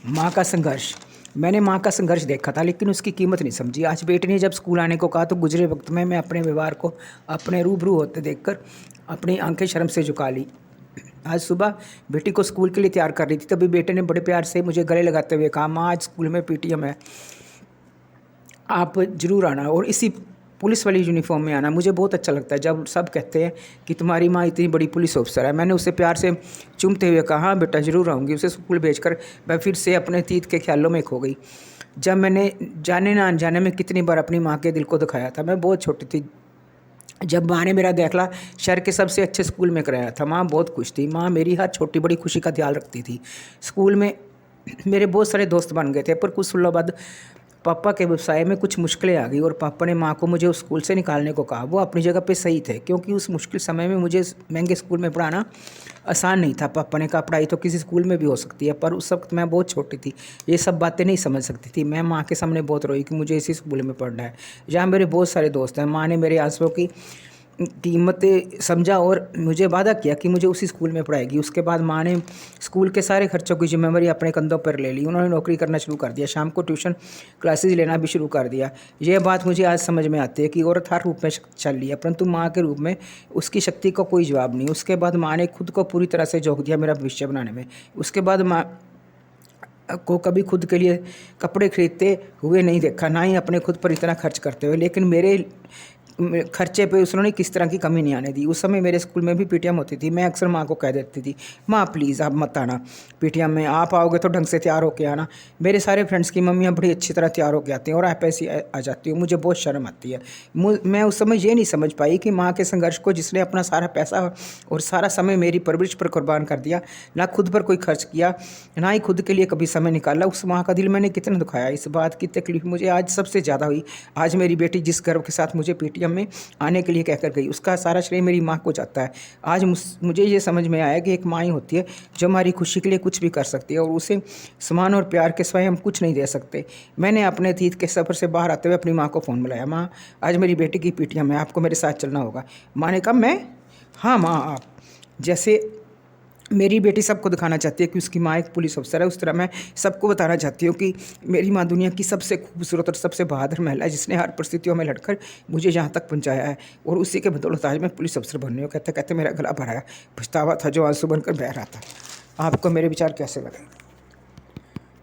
माँ का संघर्ष। मैंने माँ का संघर्ष देखा था लेकिन उसकी कीमत नहीं समझी। आज बेटे ने जब स्कूल आने को कहा तो गुजरे वक्त में मैं अपने व्यवहार को अपने रूबरू होते देखकर अपनी आंखें शर्म से झुका ली। आज सुबह बेटी को स्कूल के लिए तैयार कर रही थी, तभी बेटे ने बड़े प्यार से मुझे गले लगाते हुए कहा, माँ आज स्कूल में पीटीएम है, आप ज़रूर आना और इसी पुलिस वाली यूनिफॉर्म में आना। मुझे बहुत अच्छा लगता है जब सब कहते हैं कि तुम्हारी माँ इतनी बड़ी पुलिस ऑफिसर है। मैंने उसे प्यार से चूमते हुए कहा, हाँ बेटा ज़रूर आऊँगी। उसे स्कूल भेजकर मैं फिर से अपने अतीत के ख्यालों में खो गई। जब मैंने जाने ना अनजाने में कितनी बार अपनी माँ के दिल को दिखाया था। मैं बहुत छोटी थी जब माँ ने मेरा दाखिला शहर के सबसे अच्छे स्कूल में कराया था। माँ बहुत खुश थी। माँ मेरी हर छोटी बड़ी खुशी का ख्याल रखती थी। स्कूल में मेरे बहुत सारे दोस्त बन गए थे, पर कुछ सालों बाद पापा के व्यवसाय में कुछ मुश्किलें आ गई और पापा ने माँ को मुझे उस स्कूल से निकालने को कहा। वो अपनी जगह पे सही थे, क्योंकि उस मुश्किल समय में मुझे महंगे स्कूल में पढ़ाना आसान नहीं था। पापा ने कहा पढ़ाई तो किसी स्कूल में भी हो सकती है, पर उस वक्त मैं बहुत छोटी थी, ये सब बातें नहीं समझ सकती थी। मैं माँ के सामने बहुत रोई कि मुझे इसी स्कूल में पढ़ना है जहाँ मेरे बहुत सारे दोस्त हैं। माँ ने मेरे आंसुओं की कीमतें समझा और मुझे वादा किया कि मुझे उसी स्कूल में पढ़ाएगी। उसके बाद माँ ने स्कूल के सारे खर्चों की जिम्मेवारी अपने कंधों पर ले ली। उन्होंने नौकरी करना शुरू कर दिया, शाम को ट्यूशन क्लासेस लेना भी शुरू कर दिया। यह बात मुझे आज समझ में आती है कि औरत हर रूप में चल रही है, परंतु माँ के रूप में उसकी शक्ति का कोई जवाब नहीं। उसके बाद माँ ने खुद को पूरी तरह से झोंक दिया मेरा भविष्य बनाने में। उसके बाद माँ को कभी खुद के लिए कपड़े खरीदते हुए नहीं देखा, ना ही अपने खुद पर इतना खर्च करते हुए, लेकिन मेरे खर्चे पे उन्होंने किस तरह की कमी नहीं आने दी। उस समय मेरे स्कूल में भी पीटीएम होती थी। मैं अक्सर माँ को कह देती थी, माँ प्लीज़ आप मत आना पीटीएम में, आप आओगे तो ढंग से तैयार होके आना। मेरे सारे फ्रेंड्स की मम्मियाँ बड़ी अच्छी तरह तैयार होके आती हैं और आप ऐसी आ जाती हो। मुझे बहुत शर्म आती है। मैं उस समय ये नहीं समझ पाई कि माँ के संघर्ष को, जिसने अपना सारा पैसा और सारा समय मेरी परवरिश पर कुर्बान कर दिया, ना खुद पर कोई खर्च किया, ना ही खुद के लिए कभी समय निकाला, उस माँ का दिल मैंने कितना दुखाया। इस बात की तकलीफ मुझे आज सबसे ज़्यादा हुई। आज मेरी बेटी जिस गर्व के साथ मुझे पीटीएम में आने के लिए कहकर गई, उसका सारा श्रेय मेरी माँ को जाता है। आज मुझे ये समझ में आया कि एक माँ ही होती है जो हमारी खुशी के लिए कुछ भी कर सकती है और उसे सम्मान और प्यार के सिवाय हम कुछ नहीं दे सकते। मैंने अपने अतीत के सफ़र से बाहर आते हुए अपनी माँ को फ़ोन मिलाया, माँ आज मेरी बेटी की पीटीएम है, आपको मेरे साथ चलना होगा। माँ ने कहा मैं? हाँ माँ आप। जैसे मेरी बेटी सबको दिखाना चाहती है कि उसकी माँ एक पुलिस अफसर है, उस तरह मैं सबको बताना चाहती हूँ कि मेरी माँ दुनिया की सबसे खूबसूरत और सबसे बहादुर महिला है, जिसने हर परिस्थितियों में लड़कर मुझे यहाँ तक पहुँचाया है और उसी के बदौलत आज मैं पुलिस अफसर बनने हूँ। कहते कहते मेरा गला भराया, पछतावा था जो आंसू बनकर बह रहा था। आपको मेरे विचार कैसे लगे?